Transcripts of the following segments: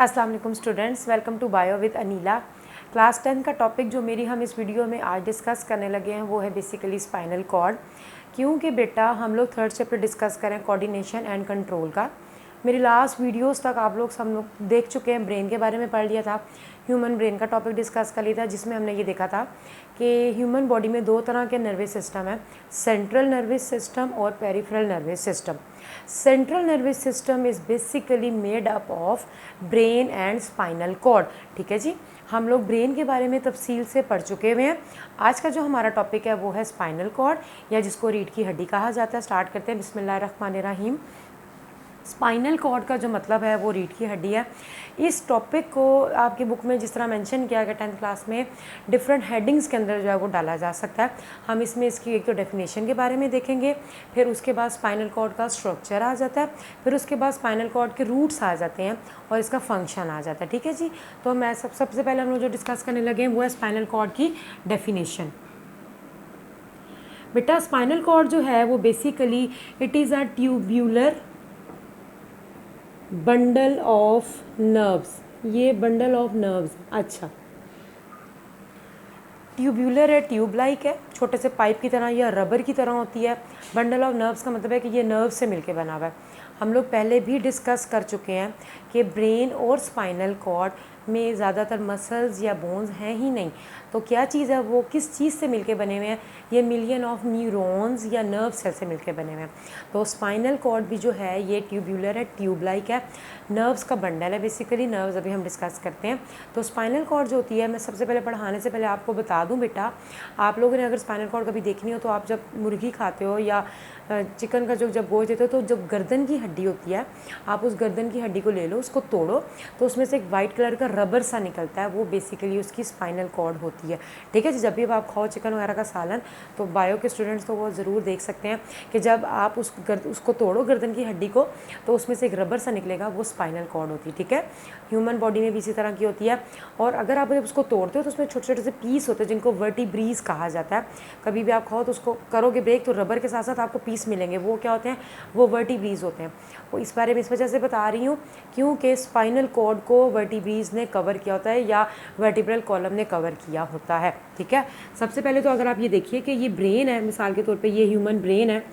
अस्सलाम वालेकुम students, welcome to bio with Anila. Class 10 का टॉपिक जो हम इस वीडियो में आज डिस्कस करने लगे हैं वो है बेसिकली स्पाइनल कॉर्ड। क्योंकि बेटा हम लोग थर्ड चैप्टर डिस्कस करें कोऑर्डिनेशन एंड कंट्रोल का। मेरी लास्ट वीडियोस तक आप लोग सब लोग देख चुके हैं, ब्रेन के बारे में पढ़ लिया था, ह्यूमन ब्रेन का टॉपिक डिस्कस कर लिया था, जिसमें हमने ये देखा था कि ह्यूमन बॉडी में दो तरह के नर्वस सिस्टम है, सेंट्रल नर्वस सिस्टम और peripheral nervous system. Central nervous system is basically made up of brain and spinal cord. ठीक है जी, हम लोग ब्रेन के बारे में तफसील से पढ़ चुके हुए हैं। आज का जो हमारा टॉपिक है वो है स्पाइनल कॉर्ड या जिसको रीढ़ की हड्डी कहा जाता है। स्टार्ट करते हैं, बिस्मिल्लाहिर्रहमानिर्रहीम। स्पाइनल कॉर्ड का जो मतलब है वो रीढ़ की हड्डी है। इस टॉपिक को आपकी बुक में जिस तरह मेंशन किया गया 10th क्लास में, डिफरेंट हेडिंग्स के अंदर जो है वो डाला जा सकता है। हम इसमें इसकी एक तो डेफिनेशन के बारे में देखेंगे, फिर उसके बाद स्पाइनल कॉर्ड का स्ट्रक्चर आ जाता है, फिर उसके बाद स्पाइनल कॉर्ड के रूट्स आ जाते हैं और इसका फंक्शन आ जाता है। ठीक है जी, तो मैं सबसे पहले हम लोग जो डिस्कस करने लगे हैं वो है स्पाइनल कॉर्ड की डेफिनेशन। बेटा स्पाइनल कॉर्ड जो है वो basically it is a tubular bundle of nerves. ये बंडल ऑफ नर्व्स, अच्छा ट्यूब्यूलर है, ट्यूब लाइक है, छोटे से पाइप की तरह या रबर की तरह होती है। बंडल ऑफ नर्व्स का मतलब है कि ये नर्व से मिलके बना हुआ है। हम लोग पहले भी डिस्कस कर चुके हैं कि ब्रेन और स्पाइनल कॉर्ड में ज़्यादातर मसल्स या बोन्स हैं ही नहीं, तो क्या चीज़ है वो किस चीज़ से मिलके बने हुए हैं? ये मिलियन ऑफ न्यूरॉन्स या नर्व सेल से मिलके बने हुए हैं। तो स्पाइनल कॉर्ड भी जो है ये ट्यूब्यूलर है, ट्यूब लाइक है, नर्व्स का बंडल है। बेसिकली नर्व्स अभी हम डिस्कस करते हैं। तो स्पाइनल कॉर्ड जो होती है, मैं सबसे पहले पढ़ाने से पहले आपको बता दूं बेटा, आप लोगों ने अगर स्पाइनल कॉर्ड कभी देखनी हो तो आप जब मुर्गी खाते हो या चिकन का जो जब गोश्त देते हो तो जब गर्दन की हड्डी होती है, आप उस गर्दन की हड्डी को ले लो, उसको तोड़ो तो उसमें से एक वाइट कलर का रबर सा निकलता है, वो बेसिकली उसकी स्पाइनल कॉर्ड होती है। ठीक है जी, जब भी आप खाओ चिकन वगैरह का सालन, तो बायो के स्टूडेंट्स तो वो ज़रूर देख सकते हैं कि जब आप उसको तोड़ो गर्दन की हड्डी को, तो उसमें से एक रबर सा निकलेगा, वो स्पाइनल कॉर्ड होती है। ठीक है, ह्यूमन बॉडी में भी इसी तरह की होती है। और अगर आप जब उसको तोड़ते हो तो उसमें छोटे छोटे से पीस होते हैं जिनको वर्टिब्रीज कहा जाता है। कभी भी आप खाओ तो उसको करोगे ब्रेक तो रबर के साथ साथ आपको पीस मिलेंगे, वो क्या होते हैं? वो वर्टिब्रीज होते हैं। वो इस बारे में इस वजह से बता रही हूँ क्योंकि स्पाइनल कॉर्ड को वर्टिब्रीज ने कवर किया होता है या वर्टिब्रल कॉलम ने कवर किया होता है। ठीक है, सबसे पहले तो अगर आप ये देखिए कि ये ब्रेन है, मिसाल के तौर पे ये ह्यूमन ब्रेन है,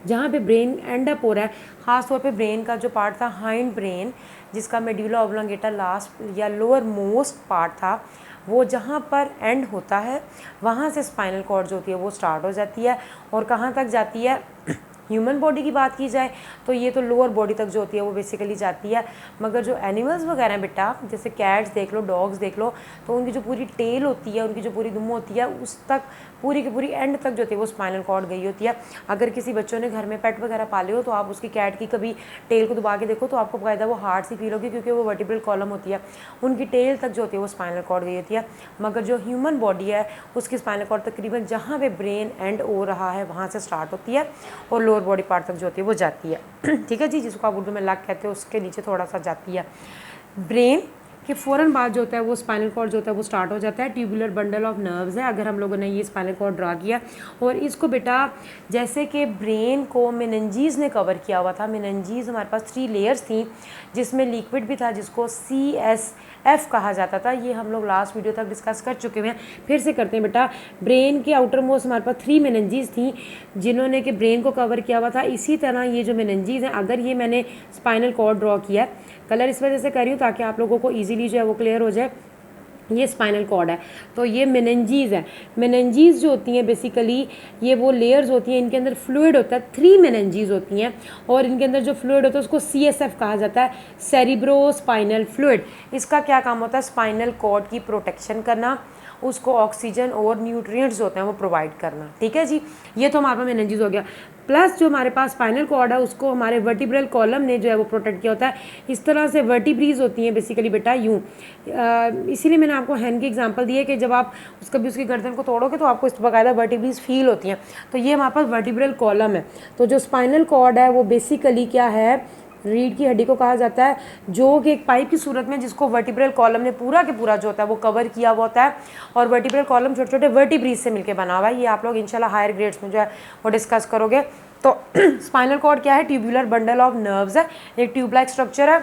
जहाँ पे ब्रेन एंड अप हो रहा है। ख़ास तौर पे ब्रेन का जो पार्ट था हाइंड ब्रेन, जिसका मेड्यूला ऑब्लोंगेटा लास्ट या लोअर मोस्ट पार्ट था, वो जहाँ पर एंड होता है वहाँ से स्पाइनल कॉर्ड जो होती है वो स्टार्ट हो जाती है। और कहाँ तक जाती है? ह्यूमन बॉडी की बात की जाए तो ये तो लोअर बॉडी तक जो होती है वो बेसिकली जाती है। मगर जो एनिमल्स वगैरह हैं बेटा, जैसे कैट्स देख लो, डॉग्स देख लो, तो उनकी जो पूरी टेल होती है, उनकी जो पूरी दुम होती है, उस तक पूरी की पूरी एंड तक जो होती है वो स्पाइनल कॉर्ड गई होती है। अगर किसी बच्चों ने घर में पेट वगैरह पाले हो तो आप उसकी कैट की कभी टेल को दबा के देखो तो आपको बाकायदा वो हार्ड सी फील होगी, क्योंकि वो वर्टिब्रल कॉलम होती है, उनकी टेल तक जो होती है वो स्पाइनल कॉर्ड गई होती है। मगर जो ह्यूमन बॉडी है उसकी स्पाइनल कॉर्ड तकरीबन जहाँ पे ब्रेन एंड हो रहा है वहाँ से स्टार्ट होती है और लोअर बॉडी पार्ट तक जो होती है वो जाती है। ठीक है जी, जिसको आप उर्दू में लग कहते हो, उसके नीचे थोड़ा सा जाती है। ब्रेन के फ़ौरन बाद जो होता है वो स्पाइनल कॉर्ड जो होता है वो स्टार्ट हो जाता है। ट्यूबुलर बंडल ऑफ नर्व्स है। अगर हम लोगों ने ये स्पाइनल कॉर्ड ड्रा किया और इसको बेटा जैसे कि ब्रेन को मेनिंजीज ने कवर किया हुआ था, मेनिंजीज हमारे पास 3 लेयर्स थी जिसमें लिक्विड भी था जिसको CSF कहा जाता था। ये हम लोग लास्ट वीडियो तक डिस्कस कर चुके हैं, फिर से करते हैं बेटा। ब्रेन के आउटर मोस्ट हमारे पास 3 मेनिंजीज थी जिन्होंने कि ब्रेन को कवर किया हुआ था। इसी तरह ये जो मेनिंजीज हैं, अगर ये मैंने स्पाइनल कॉर्ड ड्रॉ किया, कलर इस वजह से कर रही हूँ ताकि आप लोगों को ईजिली जो है वो क्लियर हो जाए। ये स्पाइनल कॉर्ड है, तो ये मेनिंजीज है। मेनिंजीज जो होती हैं बेसिकली ये वो लेयर्स होती हैं, इनके अंदर फ्लूइड होता है। 3 मेनिंजीज होती हैं और इनके अंदर जो फ्लूइड होता है उसको CSF कहा जाता है, सेरिब्रो स्पाइनल फ्लूइड। इसका क्या काम होता है? स्पाइनल कॉर्ड की प्रोटेक्शन करना, उसको ऑक्सीजन और न्यूट्रिएंट्स होते हैं वो प्रोवाइड करना। ठीक है जी, ये तो हमारे पास मेनिंजीज हो गया। प्लस जो हमारे पास स्पाइनल कॉर्ड है उसको हमारे वर्टिब्रल कॉलम ने जो है वो प्रोटेक्ट किया होता है। इस तरह से वर्टिब्रीज होती हैं बेसिकली बेटा यूँ। इसीलिए मैंने आपको हैंड की एग्जांपल दी है कि जब आप कभी उसकी गर्दन को तोड़ोगे तो आपको इस बाकायदा वर्टिब्रीज फील होती हैं। तो ये हमारे पास वर्टिब्रल कॉलम है। तो जो स्पाइनल कॉर्ड है वो बेसिकली क्या है? रीढ़ की हड्डी को कहा जाता है, जो कि एक पाइप की सूरत में जिसको वर्टिब्रल कॉलम ने पूरा के पूरा जो होता है वो कवर किया हुआ होता है। और वर्टिब्रल कॉलम छोटे छोटे वर्टिब्रीज से मिलकर बना हुआ है। ये आप लोग इंशाल्लाह हायर ग्रेड्स में जो है वो डिस्कस करोगे। तो स्पाइनल कॉर्ड क्या है? ट्यूबुलर बंडल ऑफ नर्व्स है, एक ट्यूब लाइक स्ट्रक्चर है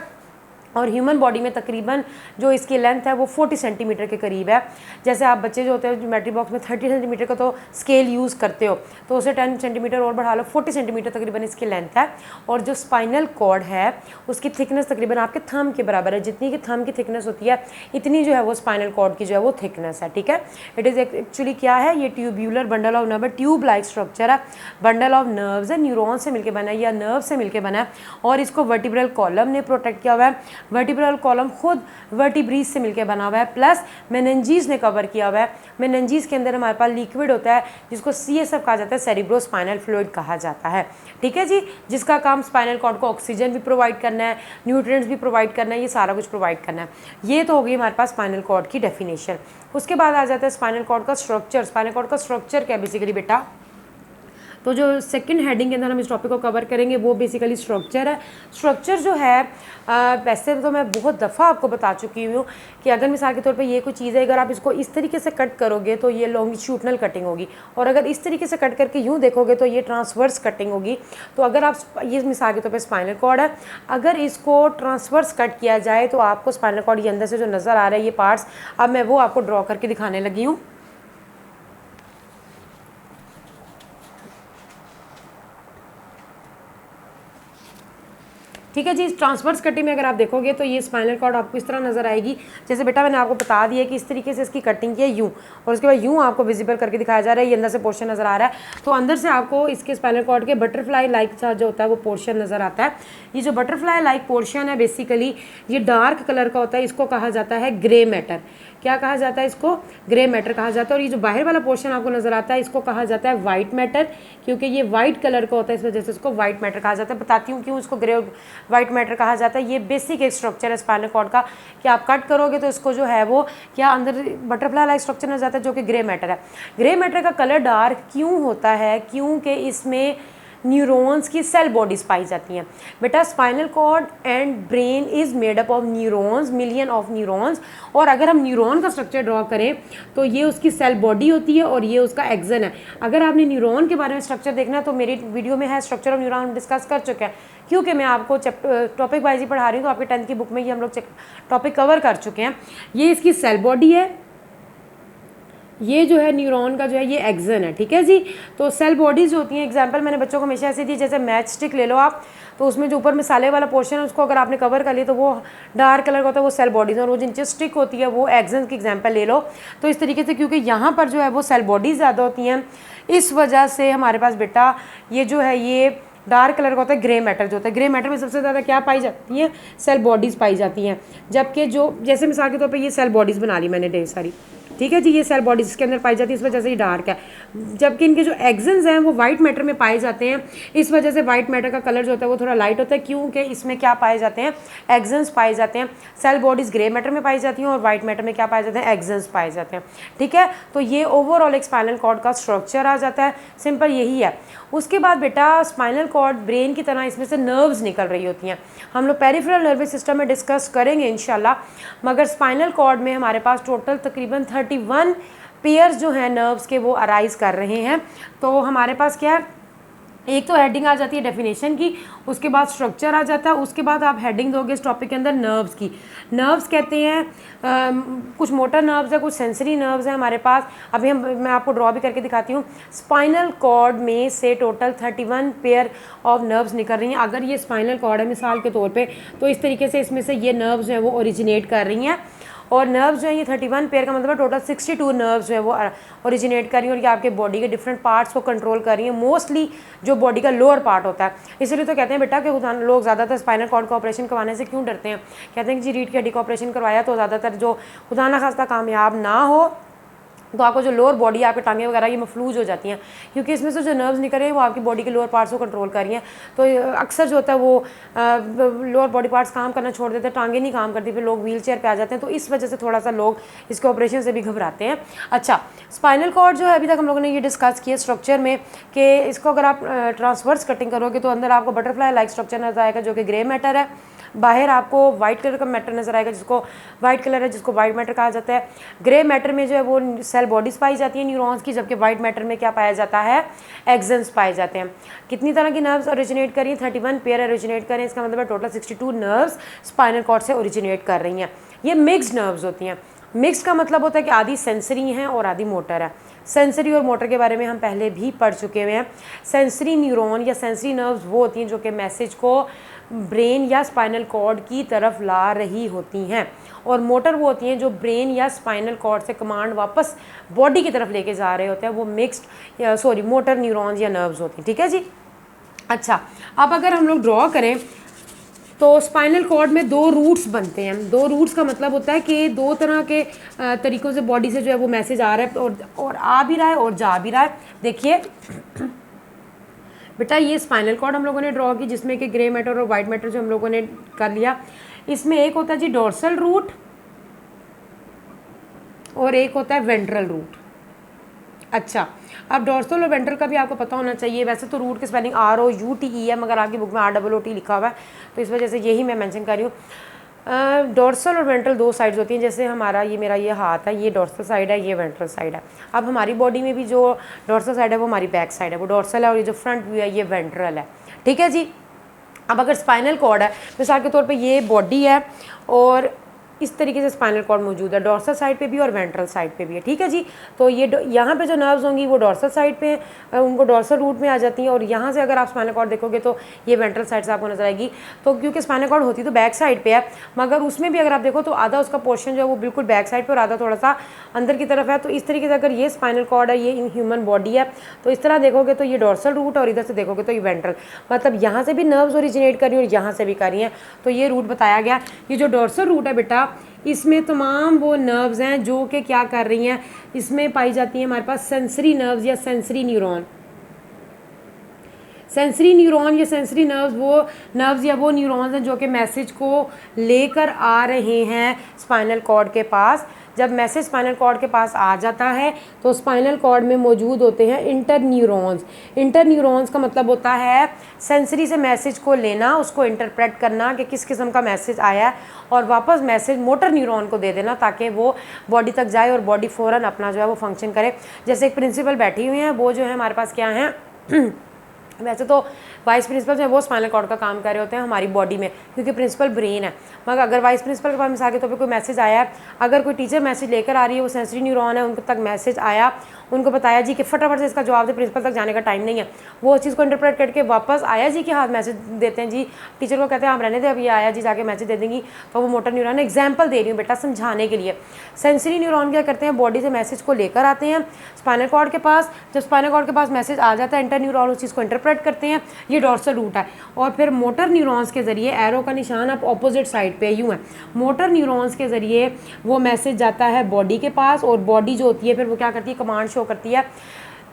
और ह्यूमन बॉडी में तकरीबन जो इसकी लेंथ है वो 40 सेंटीमीटर के करीब है। जैसे आप बच्चे जो होते हैं ज्योमेट्री बॉक्स में 30 सेंटीमीटर का तो स्केल यूज़ करते हो, तो उसे 10 सेंटीमीटर और बढ़ा लो, 40 सेंटीमीटर तकरीबन इसकी लेंथ है। और जो स्पाइनल कॉर्ड है उसकी थिकनेस तकरीबन आपके थंब के बराबर है, जितनी की थंब की थिकनेस होती है इतनी जो है वो स्पाइनल कॉर्ड की जो है वो थिकनेस है, ठीक है। इट इज़ एक्चुअली क्या है, ये tubular bundle of nerve, tube like structure है, बंडल ऑफ नर्व्स है, न्यूरॉन से मिलकर बना है या नर्व से मिलकर बना है, और इसको वर्टिब्रल कॉलम ने प्रोटेक्ट किया हुआ है। वर्टिब्रल कॉलम खुद वर्टिब्रीज से मिलकर बना हुआ है, प्लस मेनिंजीज ने कवर किया हुआ है। मेनिंजीज के अंदर हमारे पास लिक्विड होता है जिसको CSF कहा जाता है, सेरिब्रोस्पाइनल फ्लूइड कहा जाता है, ठीक है जी, जिसका काम स्पाइनल कॉर्ड को ऑक्सीजन भी प्रोवाइड करना है, न्यूट्रिएंट्स भी प्रोवाइड करना है, ये सारा कुछ प्रोवाइड करना है। ये तो हो गई हमारे पास स्पाइनल कॉर्ड की डेफिनेशन। उसके बाद आ जाता है स्पाइनल कॉर्ड का स्ट्रक्चर। स्पाइनल कॉर्ड का स्ट्रक्चर क्या है बेसिकली बेटा, तो जो सेकंड हेडिंग के अंदर हम इस टॉपिक को कवर करेंगे वो बेसिकली स्ट्रक्चर है। स्ट्रक्चर जो है वैसे तो मैं बहुत दफ़ा आपको बता चुकी हूँ कि अगर मिसाल के तौर पे ये कोई चीज़ है, अगर आप इसको इस तरीके से कट करोगे तो ये लॉन्गिट्यूडनल कटिंग होगी, और अगर इस तरीके से कट करके यूँ देखोगे तो ये ट्रांसवर्स कटिंग होगी। तो अगर आप ये मिसाल के तौर पर स्पाइनल कॉर्ड है, अगर इसको ट्रांसवर्स कट किया जाए तो आपको स्पाइनल कॉर्ड ये अंदर से जो नज़र आ रहा है ये पार्ट्स, अब मैं वो आपको ड्रॉ करके दिखाने लगी हूँ। ठीक है जी, इस ट्रांसवर्स कटिंग में अगर आप देखोगे तो ये स्पाइनल कॉर्ड आपको इस तरह नज़र आएगी। जैसे बेटा मैंने आपको बता दिया कि इस तरीके से इसकी कटिंग की है यूँ, और उसके बाद यूँ आपको विजिबल करके दिखाया जा रहा है, ये अंदर से पोर्शन नज़र आ रहा है। तो अंदर से आपको इसके स्पाइनल कॉर्ड के बटरफ्लाई लाइक सा जो होता है वो पोर्शन नज़र आता है। ये जो बटरफ्लाई लाइक पोर्शन है बेसिकली ये डार्क कलर का होता है, इसको कहा जाता है ग्रे मैटर। क्या कहा जाता है इसको? ग्रे मैटर कहा जाता है। और ये जो बाहर वाला पोर्शन आपको नजर आता है इसको कहा जाता है वाइट मैटर, क्योंकि ये वाइट कलर का होता है, इस वजह से इसको वाइट मैटर कहा जाता है। बताती हूँ क्यों इसको ग्रे वाइट मैटर कहा जाता है। ये बेसिक एक स्ट्रक्चर है स्पाइनल कॉर्ड का कि आप कट करोगे तो इसको जो है वो क्या अंदर बटरफ्लाई लाइक स्ट्रक्चर नजर आता है जो कि ग्रे मैटर है। ग्रे मैटर का कलर डार्क क्यों होता है? क्योंकि इसमें न्यूरॉन्स की सेल बॉडीज पाई जाती हैं। बेटा spinal cord and brain is made up of neurons, million of neurons. और अगर हम न्यूरॉन का स्ट्रक्चर ड्रॉ करें तो ये उसकी सेल बॉडी होती है और ये उसका एक्सन है। अगर आपने न्यूरॉन के बारे में स्ट्रक्चर देखना है तो मेरी वीडियो में है, स्ट्रक्चर ऑफ न्यूरॉन डिस्कस कर चुके हैं, क्योंकि मैं आपको टॉपिक वाइज ही पढ़ा रही हूँ, तो आपके 10th की बुक में ये हम लोग टॉपिक कवर कर चुके हैं। ये इसकी सेल बॉडी है, ये जो है न्यूरॉन का जो है ये एक्सन है, ठीक है जी। तो सेल बॉडीज जो होती हैं, एग्जांपल मैंने बच्चों को हमेशा ऐसे दी, जैसे मैच स्टिक ले लो आप, तो उसमें जो ऊपर मिसाले वाला पोर्शन है उसको अगर आपने कवर कर लिया तो वो डार्क कलर का होता है, वो सेल बॉडीज, और वो जिनकी स्टिक होती है वो एक्सन की एग्जाम्पल ले लो। तो इस तरीके से क्योंकि यहाँ पर जो है वो सेल बॉडीज ज़्यादा होती हैं, इस वजह से हमारे पास बेटा ये जो है ये डार्क कलर का होता है ग्रे मैटर जो होता है। ग्रे मैटर में सबसे ज़्यादा क्या पाई जाती है? सेल बॉडीज़ पाई जाती हैं। जबकि जो जैसे मिसाल के तौर पे ये सेल बॉडीज़ बना ली मैंने ढेर सारी, ठीक है जी, ये सेल बॉडीज़ के अंदर पाई जाती है, इस वजह से ये डार्क है। जबकि इनके जो एक्सन्स हैं वो वाइट मैटर में पाए जाते हैं, इस वजह से वाइट मैटर का कलर जो होता है वो थोड़ा लाइट होता है, क्योंकि इसमें क्या पाए जाते हैं? एक्सन्स पाए जाते हैं। सेल बॉडीज़ ग्रे मैटर में पाई जाती हैं और वाइट मैटर में क्या पाए जाते हैं? एक्सन्स पाए जाते हैं, ठीक है। तो ये ओवरऑल एक स्पाइनल कॉर्ड का स्ट्रक्चर आ जाता है, सिंपल यही है। उसके बाद बेटा स्पाइनल कॉर्ड ब्रेन की तरह इसमें से नर्व्स निकल रही होती हैं, हम लोग पेरिफेरल नर्वस सिस्टम में डिस्कस करेंगे इंशाल्लाह। मगर स्पाइनल कॉर्ड में हमारे पास टोटल तकरीबन 31 पेयर्स जो हैं नर्व्स के वो अराइज कर रहे हैं। तो हमारे पास क्या है, एक तो हेडिंग आ जाती है डेफिनेशन की, उसके बाद स्ट्रक्चर आ जाता है, उसके बाद आप हेडिंग दोगे इस टॉपिक के अंदर नर्व्स की। नर्व्स कहते हैं कुछ मोटर नर्व्स है, कुछ सेंसरी नर्व्स है हमारे पास। अभी मैं आपको ड्रॉ भी करके दिखाती हूँ। स्पाइनल कॉर्ड में से टोटल 31 पेयर ऑफ नर्व्स निकल रही हैं। अगर ये स्पाइनल कॉर्ड है मिसाल के तौर पर, तो इस तरीके से इसमें से ये नर्व्स जो है वो ओरिजिनेट कर रही हैं। और नर्व्स जो है ये 31 पेयर का मतलब टोटल 62 नर्व्स जो है वो ओरिजिनेट कर रही हैं और ये आपके बॉडी के डिफरेंट पार्ट्स को कंट्रोल कर रही हैं, मोस्टली जो बॉडी का लोअर पार्ट होता है। इसलिए तो कहते हैं बेटा कि लोग ज़्यादातर स्पाइनल कॉर्ड का ऑपरेशन करवाने से क्यों डरते हैं? कहते हैं कि जी रीढ़ की हड्डी का ऑपरेशन करवाया तो ज़्यादातर जो खुदा ना खास्ता कामयाब ना हो तो आपको जो लोअर बॉडी आपके टांगे वगैरह ये मफलूज हो जाती हैं, क्योंकि इसमें से जो नर्व्स निकल रहे हैं वो आपकी बॉडी के लोअर पार्ट्स को कंट्रोल कर रही हैं। तो अक्सर जो होता है वो लोअर बॉडी पार्ट्स काम करना छोड़ देते हैं, टांगे नहीं काम करती, फिर लोग व्हील चेयर पर आ जाते हैं। तो इस वजह से थोड़ा सा लोग इसके ऑपरेशन से भी घबराते हैं। अच्छा, स्पाइनल कॉर्ड जो है अभी तक हम लोगों ने ये डिस्कस किया स्ट्रक्चर में कि इसको अगर आप ट्रांसवर्स कटिंग करोगे तो अंदर आपको बटरफ्लाई लाइक स्ट्रक्चर नजर आएगा जो कि ग्रे मैटर है। बाहर आपको वाइट कलर का मैटर नज़र आएगा, जिसको वाइट कलर है, जिसको वाइट मैटर कहा जाता है। ग्रे मैटर में जो है वो सेल बॉडीज़ पाई जाती है न्यूरॉन्स की, जबकि वाइट मैटर में क्या पाया जाता है, एक्सन्स पाए जाते हैं। कितनी तरह की नर्व्स ओरिजिनेट करी, 31 पेयर ओरिजिनेट करें, इसका मतलब है टोटल 62 नर्व्स स्पाइनल कॉर्ड से ओरिजिनेट कर रही हैं। ये मिक्स्ड नर्व्स होती हैं। मिक्स का मतलब होता है कि आधी सेंसरी हैं और आधी मोटर है। सेंसरी और मोटर के बारे में हम पहले भी पढ़ चुके हुए हैं। सेंसरी न्यूरॉन या सेंसरी नर्व्स वो होती हैं जो कि मैसेज को ब्रेन या स्पाइनल कॉर्ड की तरफ ला रही होती हैं, और मोटर वो होती हैं जो ब्रेन या स्पाइनल कॉर्ड से कमांड वापस बॉडी की तरफ लेके जा रहे होते हैं, वो मिक्स्ड मोटर न्यूरॉन्स या नर्व्स होती हैं। ठीक है जी। अच्छा, अब अगर हम लोग ड्रॉ करें तो स्पाइनल कॉर्ड में 2 रूट्स बनते हैं। 2 रूट्स का मतलब होता है कि 2 तरह के तरीक़ों से बॉडी से जो है वो मैसेज आ रहा है और आ भी रहा है और जा भी रहा है। देखिए बेटा, ये स्पाइनल कॉर्ड हम लोगों ने ड्रॉ की, जिसमें कि ग्रे मैटर और वाइट मैटर जो हम लोगों ने कर लिया। इसमें एक होता है जी डोर्सल रूट और एक होता है वेंट्रल रूट। अच्छा, अब डोर्सल और वेंट्रल का भी आपको पता होना चाहिए। वैसे तो रूट की स्पेलिंग ROUTE है, मगर आपकी बुक में ROOT लिखा हुआ है, तो इस वजह से यही मैं मेंशन कर रही हूँ। डोर्सल और वेंट्रल 2 साइड्स होती हैं। जैसे हमारा मेरा ये हाथ है, ये डोर्सल साइड है, ये वेंट्रल साइड है। अब हमारी बॉडी में भी जो डोर्सल साइड है वो हमारी बैक साइड है, वो डोर्सल है, और ये जो फ्रंट व्यू है ये वेंट्रल है। ठीक है जी। अब अगर स्पाइनल कॉर्ड है, मिसाल के तौर पे ये बॉडी है और इस तरीके से स्पाइनल कॉर्ड मौजूद है, डोर्सल साइड पे भी और वेंट्रल साइड पे भी है। ठीक है जी। तो ये यहाँ पे जो नर्व्स होंगी वो डोर्सल साइड पे उनको डोर्सल रूट में आ जाती हैं, और यहाँ से अगर आप स्पाइनल कॉर्ड देखोगे तो ये वेंट्रल साइड से आपको नजर आएगी। तो क्योंकि स्पाइनल कॉर्ड होती तो बैक साइड पे है, मगर उसमें भी अगर आप देखो तो आधा उसका पोर्शन जो है वो बिल्कुल बैक साइड पर और आधा थोड़ा सा अंदर की तरफ है। तो इस तरीके से अगर ये स्पाइनल कॉर्ड है, ये ह्यूमन बॉडी है, तो इस तरह देखोगे तो ये डोर्सल रूट, और इधर से देखोगे तो ये वेंट्रल, मतलब यहाँ से भी नर्व्स ओरिजिनेट कर रही हैं और यहाँ से भी कर रही हैं। तो ये रूट बताया गया। ये जो डोर्सल रूट है बेटा, इसमें तमाम वो नर्व्स हैं जो कि क्या कर रही हैं, इसमें पाई जाती हैं हमारे पास सेंसरी नर्व्स या सेंसरी न्यूरॉन। सेंसरी न्यूरॉन या सेंसरी नर्व्स वो नर्व्स या वो न्यूरॉन्स हैं जो कि मैसेज को लेकर आ रहे हैं स्पाइनल कॉर्ड के पास। जब मैसेज स्पाइनल कॉर्ड के पास आ जाता है तो स्पाइनल कॉर्ड में मौजूद होते हैं इंटर न्यूरॉन्स। इंटर न्यूरॉन्स का मतलब होता है सेंसरी से मैसेज को लेना, उसको इंटरप्रेट करना कि किस किस्म का मैसेज आया है, और वापस मैसेज मोटर न्यूरॉन को दे देना ताकि वो बॉडी तक जाए और बॉडी फ़ौरन अपना जो है वो फंक्शन करे। जैसे एक प्रिंसिपल बैठी हुई हैं, वो जो है हमारे पास क्या है वैसे तो वाइस प्रिंसिपल जो है वो स्पाइनल कॉर्ड का काम कर रहे होते हैं हमारी बॉडी में, क्योंकि प्रिंसिपल ब्रेन है। मगर अगर वाइस प्रिंसिपल के पास मिसाल के तौर पे कोई मैसेज आया है, अगर कोई टीचर मैसेज लेकर आ रही है, वो सेंसरी न्यूरॉन है, उनको तक मैसेज आया, उनको बताया जी कि फटाफट से इसका जवाब दे, प्रिंसिपल तक जाने का टाइम नहीं है, वो उस चीज़ को इंटरप्रेट करके वापस आया जी के हाथ मैसेज देते हैं जी, टीचर को कहते हैं आप रहने दें, अब ये आया जी, जाके मैसेज दे देंगी। तो वो मोटर न्यूरॉन, एग्जाम्पल दे रही हूँ बेटा समझाने के लिए। सेंसरी न्यूरॉन क्या करते हैं, बॉडी से मैसेज को लेकर आते हैं स्पाइनल कॉर्ड के पास। जब स्पाइनल कॉर्ड के पास मैसेज आ जाता है, इंटर न्यूरॉन उस चीज़ को इंटरप्रेट करते हैं, ये डोर्सल रूट है। और फिर मोटर न्यूरॉन्स के ज़रिए, एरो का निशान आप ऑपोजिट साइड पे यूँ है, मोटर न्यूरॉन्स के ज़रिए वो मैसेज जाता है बॉडी के पास, और बॉडी जो होती है फिर वो क्या करती है, कमांड शो करती है।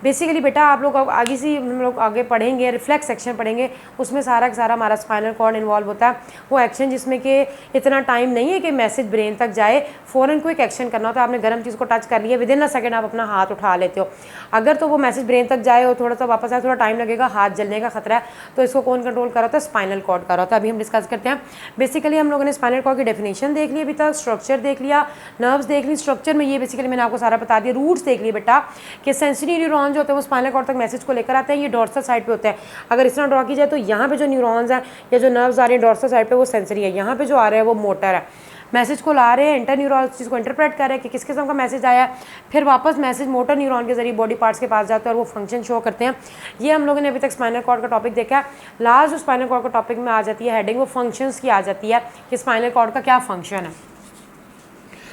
बेसिकली बेटा आप लोग आगे से हम लोग आगे पढ़ेंगे, रिफ्लेक्स सेक्शन पढ़ेंगे, उसमें सारा का सारा हमारा स्पाइनल कॉर्ड इन्वॉल्व होता है। वो एक्शन जिसमें कि इतना टाइम नहीं है कि मैसेज ब्रेन तक जाए, फ़ौरन कोई एक्शन करना होता है। आपने गर्म चीज़ को टच कर लिया, विदिन अ सेकंड आप अपना हाथ उठा लेते हो। अगर तो वो मैसेज ब्रेन तक जाए और थोड़ा सा वापस आए, थोड़ा टाइम लगेगा, हाथ जलने का खतरा है, तो इसको कौन कंट्रोल कर रहा होता है, स्पाइनल कॉर्ड कर रहा होता है। अभी हम डिस्कस करते हैं। बेसिकली हम लोगों ने स्पाइनल कॉर्ड की डेफिनेशन देख ली अभी तक, स्ट्रक्चर देख लिया, नर्व्स देख ली। स्ट्रक्चर में ये बेसिकली मैंने आपको सारा बता दिया। रूट्स देख लिए बेटा कि सेंसरी न्यूरॉन जो होते हैं वो स्पाइनल कॉर्ड तक मैसेज को लेकर आते हैं, ये डोर्सल साइड पे होते हैं। अगर इस तरह ड्रॉ की जाए तो यहाँ पे जो न्यूरॉन्स हैं या जो नर्व्स आ रही है डोर्सल साइड पे वो सेंसरी है, यहाँ पे जो आ रहा है वो मोटर है। मैसेज को ला रहे हैं, इंटर न्यूरॉन उस चीज़ को इंटरप्रेट कर रहे हैं कि किस किस्म का मैसेज आया है, फिर वापस मैसेज मोटर न्यूरॉन के जरिए बॉडी पार्ट्स के पास जाते हैं और वो फंक्शन शो करते हैं। ये हम लोगों ने अभी तक स्पाइनल कॉर्ड का टॉपिक देखा है। लास्ट जो स्पाइनल कॉर्ड का टॉपिक में आ जाती है हेडिंग, वो फंक्शंस की आ जाती है कि स्पाइनल कॉर्ड का क्या फंक्शन है।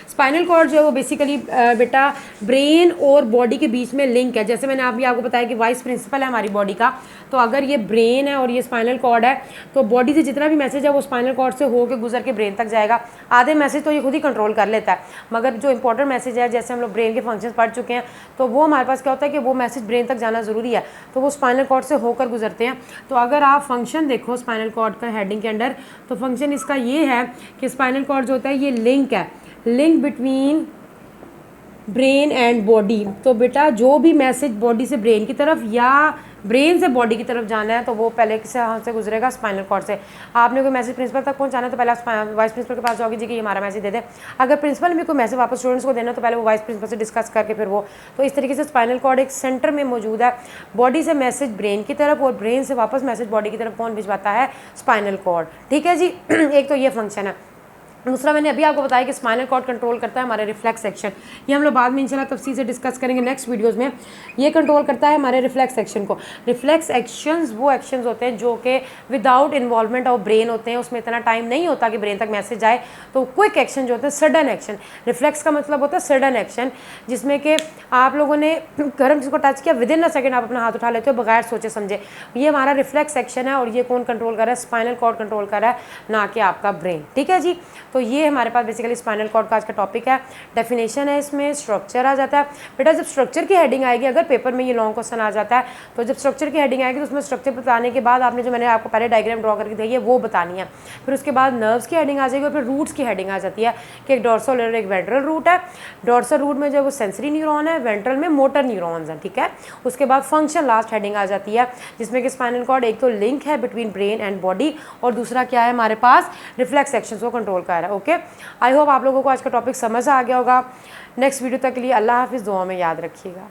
स्पाइनल कॉर्ड जो है वो बेसिकली बेटा ब्रेन और बॉडी के बीच में लिंक है। जैसे मैंने आपको बताया कि वाइस प्रिंसिपल है हमारी बॉडी का, तो अगर ये ब्रेन है और ये स्पाइनल कॉर्ड है, तो बॉडी से जितना भी मैसेज है वो स्पाइनल कॉर्ड से होकर गुजर के ब्रेन तक जाएगा। आधे मैसेज तो ये खुद ही कंट्रोल कर लेता है, मगर जो इंपॉर्टेंट मैसेज है, जैसे हम लोग ब्रेन के फंक्शंस पढ़ चुके हैं, तो वो हमारे पास क्या होता है कि वो मैसेज ब्रेन तक जाना ज़रूरी है, तो वो स्पाइनल कॉर्ड से होकर गुजरते हैं। तो अगर आप फंक्शन देखो स्पाइनल कॉर्ड का हेडिंग के अंडर, तो फंक्शन इसका ये है कि स्पाइनल कॉर्ड जो होता है ये लिंक है, link between brain and body. तो बेटा जो भी मैसेज बॉडी से ब्रेन की तरफ या ब्रेन से बॉडी की तरफ जाना है तो वो पहले किसे हाथ से गुजरेगा, स्पाइनल कॉर्ड से। आपने कोई मैसेज प्रिंसिपल तक पहुंचाना है तो पहले आप वाइस प्रिंसिपल के पास जाओगे जी कि हमारा मैसेज दे दे। अगर प्रिंसिपल भी कोई मैसेज वापस स्टूडेंट्स को देना तो पहले वो वाइस प्रिंसिपल से डिस्कस करके फिर वो, तो इस तरीके से स्पाइनल कॉर्ड एक सेंटर में मौजूद है। बॉडी से मैसेज ब्रेन की तरफ और ब्रेन से वापस मैसेज बॉडी की तरफ कौन भिजवाता है, स्पाइनल कॉर्ड। ठीक है जी एक तो ये फंक्शन है। दूसरा मैंने अभी आपको बताया कि स्पाइनल कॉर्ड कंट्रोल करता है हमारे रिफ्लेक्स एक्शन, ये हम लोग बाद में इंशाल्लाह तफसील से डिस्कस करेंगे नेक्स्ट वीडियोस में। ये कंट्रोल करता है हमारे रिफ्लेक्स एक्शन को। रिफ्लेक्स एक्शंस वो एक्शंस होते हैं जो कि विदाउट इन्वॉल्वमेंट ऑफ ब्रेन होते हैं, उसमें इतना टाइम नहीं होता कि ब्रेन तक मैसेज आए। तो क्विक एक्शन जो होते हैं, सडन एक्शन। रिफ्लेक्स का मतलब होता है सडन एक्शन, जिसमें कि आप लोगों ने गर्म चीज़ को टच किया, विद इन अ सेकेंड आप अपना हाथ उठा लेते हो बगैर सोचे समझे। ये हमारा रिफ्लेक्स एक्शन है और ये कौन कंट्रोल कर रहा है, स्पाइनल कॉर्ड कंट्रोल कर रहा है, ना कि आपका ब्रेन। ठीक है जी, तो ये हमारे पास बेसिकली स्पाइनल कॉर्ड का आज का टॉपिक है। डेफिनेशन है, इसमें स्ट्रक्चर आ जाता है। बेटा जब स्ट्रक्चर की हेडिंग आएगी, अगर पेपर में ये लॉन्ग क्वेश्चन आ जाता है तो जब स्ट्रक्चर की हेडिंग आएगी तो उसमें स्ट्रक्चर बताने के बाद आपने जो मैंने आपको पहले डायग्राम ड्रॉ करके दी है वो बतानी है। फिर उसके बाद नर्व्स की हेडिंग आ जाएगी और फिर रूट्स की हेडिंग आ जाती है कि एक डोर्सल और एक वेंट्रल रूट है। डोर्सल रूट में जो वो सेंसरी न्यूरॉन है, वेंट्रल में मोटर न्यूरॉन्स हैं। ठीक है, उसके बाद फंक्शन लास्ट हेडिंग आ जाती है जिसमें कि स्पाइनल कॉर्ड एक तो लिंक है बिटवीन ब्रेन एंड बॉडी और दूसरा क्या है हमारे पास, रिफ्लेक्स एक्शंस को कंट्रोल कर रहा है। ओके, आई होप आप लोगों को आज का टॉपिक समझ आ गया होगा। नेक्स्ट वीडियो तक के लिए अल्लाह हाफिज़, दुआ में याद रखिएगा।